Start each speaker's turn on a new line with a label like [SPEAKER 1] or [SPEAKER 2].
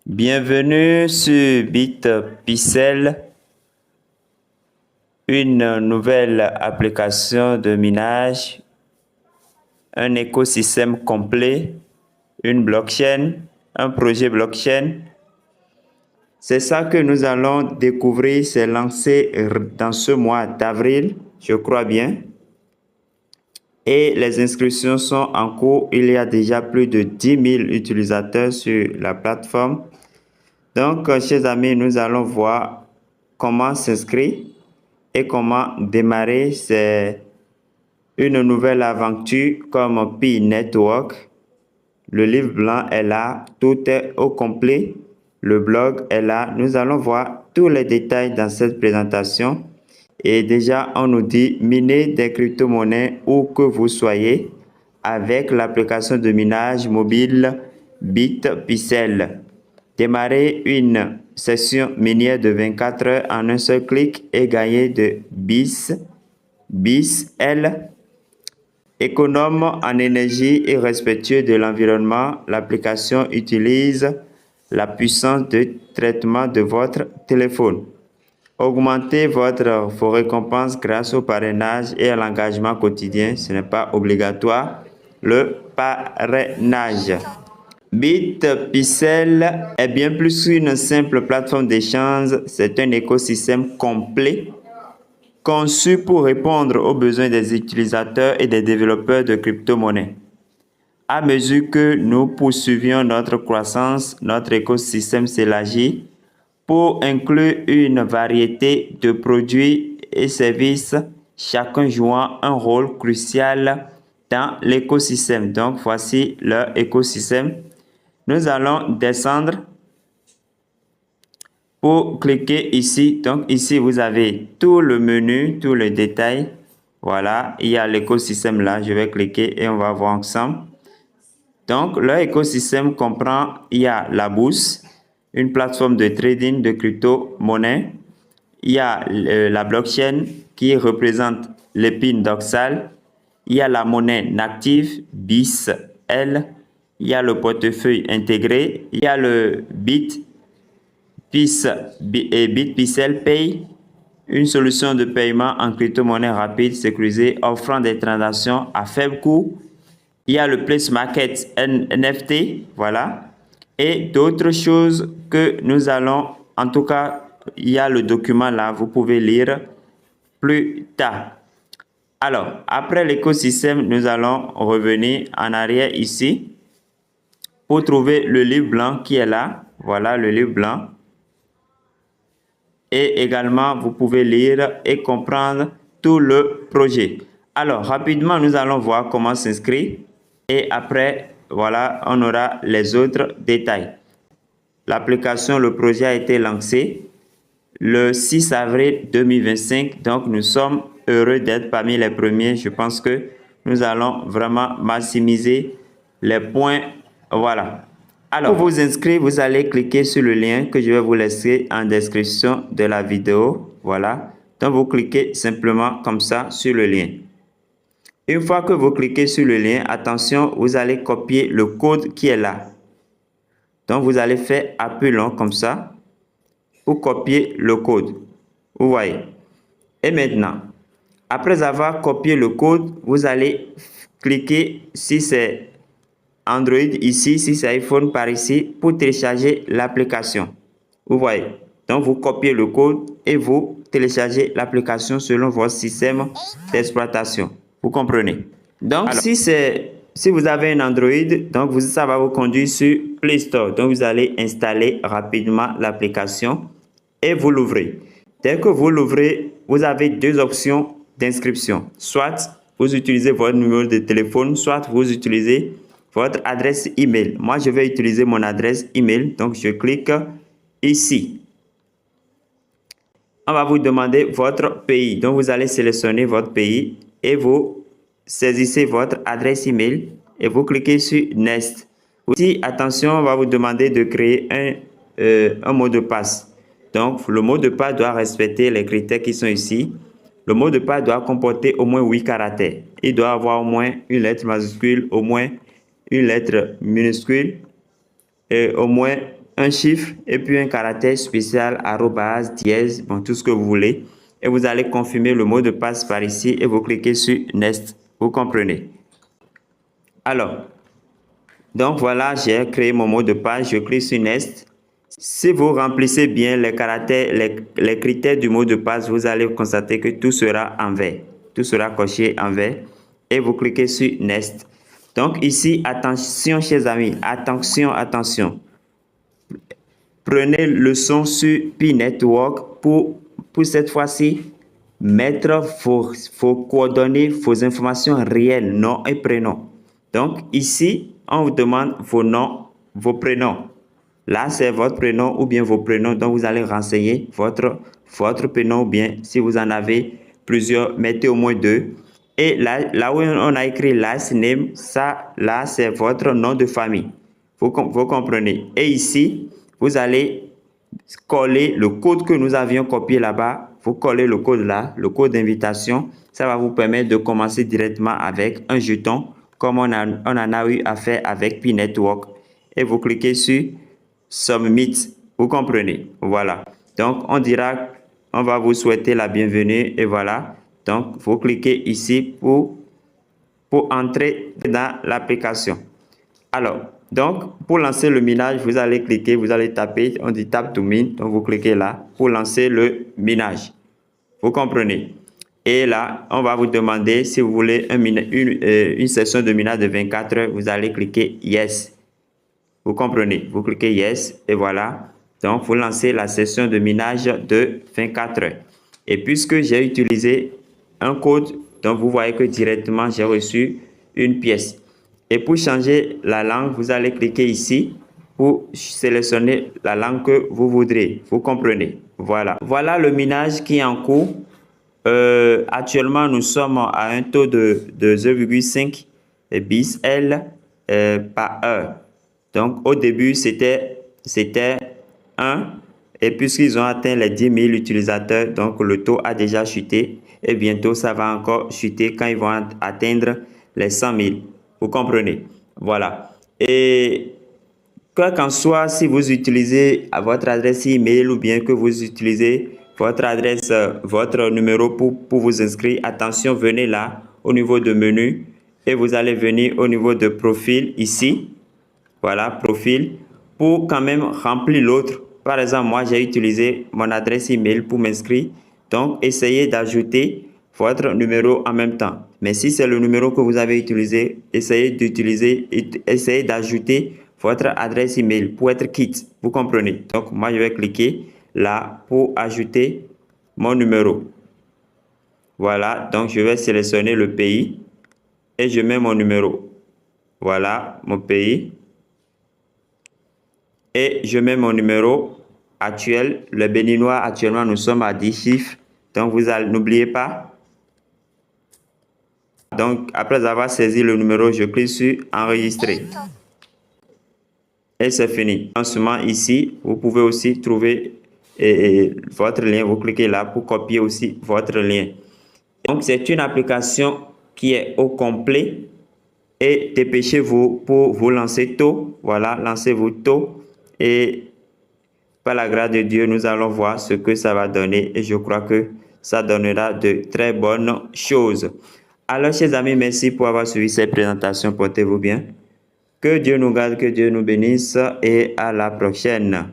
[SPEAKER 1] Bienvenue sur BitPixel, une nouvelle application de minage, un écosystème complet, une blockchain, un projet blockchain. C'est ça que nous allons découvrir, c'est lancé dans ce mois d'avril, je crois bien. Et les inscriptions sont en cours. Il y a déjà plus de 10 000 utilisateurs sur la plateforme. Donc, chers amis, nous allons voir comment s'inscrire et comment démarrer. C'est une nouvelle aventure comme Pi Network. Le livre blanc est là, tout est au complet. Le blog est là. Nous allons voir tous les détails dans cette présentation. Et déjà, on nous dit miner des crypto-monnaies où que vous soyez avec l'application de minage mobile BitPixel. Démarrer une session minière de 24 heures en un seul clic et gagner de BISL. Économe en énergie et respectueux de l'environnement, l'application utilise la puissance de traitement de votre téléphone. Augmentez vos récompenses grâce au parrainage et à l'engagement quotidien. Ce n'est pas obligatoire. Le parrainage. BitPixel est bien plus qu'une simple plateforme d'échange. C'est un écosystème complet conçu pour répondre aux besoins des utilisateurs et des développeurs de crypto-monnaies. À mesure que nous poursuivions notre croissance, notre écosystème s'élargit pour inclure une variété de produits et services, chacun jouant un rôle crucial dans l'écosystème. Donc, voici leur écosystème. Nous allons descendre pour cliquer ici. Donc, ici, vous avez tout le menu, tout le détail. Voilà, il y a l'écosystème là. Je vais cliquer et on va voir ensemble. Donc, leur écosystème comprend, il y a la bourse, une plateforme de trading de crypto-monnaie. Il y a la blockchain qui représente l'épine dorsale. Il y a la monnaie native, BISL. Il y a le portefeuille intégré. Il y a le BitPixel Pay, une solution de paiement en crypto-monnaie rapide, sécurisée, offrant des transactions à faible coût. Il y a le Place Market NFT, voilà, et d'autres choses que nous allons, en tout cas, il y a le document là, vous pouvez lire plus tard. Alors, après l'écosystème, nous allons revenir en arrière ici pour trouver le livre blanc qui est là. Voilà le livre blanc. Et également, vous pouvez lire et comprendre tout le projet. Alors, rapidement, nous allons voir comment s'inscrire. Et après, voilà, on aura les autres détails. L'application, le projet a été lancé le 6 avril 2025. Donc, nous sommes heureux d'être parmi les premiers. Je pense que nous allons vraiment maximiser les points. Voilà. Alors, pour vous inscrire, vous allez cliquer sur le lien que je vais vous laisser en description de la vidéo. Voilà. Donc, vous cliquez simplement comme ça sur le lien. Une fois que vous cliquez sur le lien, attention, vous allez copier le code qui est là. Donc, vous allez faire appui long comme ça pour copier le code. Vous voyez. Et maintenant, après avoir copié le code, vous allez cliquer si c'est Android ici, si c'est iPhone par ici, pour télécharger l'application. Vous voyez. Donc, vous copiez le code et vous téléchargez l'application selon votre système d'exploitation. Vous comprenez? Donc, alors, si vous avez un Android, donc ça va vous conduire sur Play Store. Donc, vous allez installer rapidement l'application et vous l'ouvrez. Dès que vous l'ouvrez, vous avez deux options d'inscription. Soit vous utilisez votre numéro de téléphone, soit vous utilisez votre adresse email. Moi, je vais utiliser mon adresse email. Donc, je clique ici. On va vous demander votre pays. Donc, vous allez sélectionner votre pays et vous saisissez votre adresse email et vous cliquez sur Next. Aussi, attention, on va vous demander de créer un mot de passe. Donc, le mot de passe doit respecter les critères qui sont ici. Le mot de passe doit comporter au moins 8 caractères. Il doit avoir au moins une lettre majuscule, au moins une lettre minuscule et au moins un chiffre et puis un caractère spécial, arrobase, dièse, bon, tout ce que vous voulez. Et vous allez confirmer le mot de passe par ici et vous cliquez sur Next. Vous comprenez? Alors, donc voilà, j'ai créé mon mot de passe. Je clique sur Next. Si vous remplissez bien les caractères, les critères du mot de passe, vous allez constater que tout sera en vert. Tout sera coché en vert. Et vous cliquez sur Next. Donc ici, attention chers amis, attention, attention. Prenez le son sur Pi Network pour cette fois-ci mettre vos coordonnées, vos informations réelles, nom et prénom. Donc ici, on vous demande vos noms, vos prénoms. Là, c'est votre prénom ou bien vos prénoms. Donc, vous allez renseigner votre prénom ou bien si vous en avez plusieurs, mettez au moins 2. Et là où on a écrit last name, ça, là, c'est votre nom de famille. Vous comprenez. Et ici, vous allez coller le code que nous avions copié là-bas. Vous collez le code là, le code d'invitation. Ça va vous permettre de commencer directement avec un jeton, comme on en a eu à faire avec Pi Network. Et vous cliquez sur Submit. Vous comprenez? Voilà. Donc, on va vous souhaiter la bienvenue et voilà. Donc, vous cliquez ici pour entrer dans l'application. Alors, donc, pour lancer le minage, vous allez cliquer, vous allez taper, on dit Tap to Min, donc vous cliquez là pour lancer le minage. Vous comprenez? Et là, on va vous demander si vous voulez une session de minage de 24 heures, vous allez cliquer Yes. Vous comprenez? Vous cliquez Yes et voilà. Donc, vous lancez la session de minage de 24 heures. Et puisque j'ai utilisé un code, donc vous voyez que directement, j'ai reçu une pièce. Et pour changer la langue, vous allez cliquer ici pour sélectionner la langue que vous voudrez. Vous comprenez? Voilà. Voilà le minage qui est en cours. Actuellement, nous sommes à un taux de 0,5 bis L par heure. Donc, au début, c'était 1. Et puisqu'ils ont atteint les 10 000 utilisateurs, donc le taux a déjà chuté. Et bientôt, ça va encore chuter quand ils vont atteindre les 100 000. Vous comprenez? Voilà. Et quoi qu'en soit, si vous utilisez votre adresse email ou bien que vous utilisez votre adresse, votre numéro pour vous inscrire, attention, venez là au niveau de menu et vous allez venir au niveau de profil ici. Voilà, profil, pour quand même remplir l'autre. Par exemple, moi, j'ai utilisé mon adresse email pour m'inscrire. Donc, essayez d'ajouter votre numéro en même temps. Mais si c'est le numéro que vous avez utilisé, essayez d'ajouter votre adresse email pour être quitte. Vous comprenez? Donc, moi, je vais cliquer là pour ajouter mon numéro. Voilà, donc je vais sélectionner le pays et je mets mon numéro. Voilà, mon pays. Et je mets mon numéro actuel. Le béninois, actuellement, nous sommes à 10 chiffres. Donc, vous n'oubliez pas. Donc, après avoir saisi le numéro, je clique sur Enregistrer. Et c'est fini. En ce moment, ici, vous pouvez aussi trouver votre lien. Vous cliquez là pour copier aussi votre lien. Donc, c'est une application qui est au complet. Et dépêchez-vous pour vous lancer tôt. Voilà, lancez-vous tôt. Et par la grâce de Dieu, nous allons voir ce que ça va donner. Et je crois que ça donnera de très bonnes choses. Alors, chers amis, merci pour avoir suivi cette présentation. Portez-vous bien. Que Dieu nous garde, que Dieu nous bénisse et à la prochaine.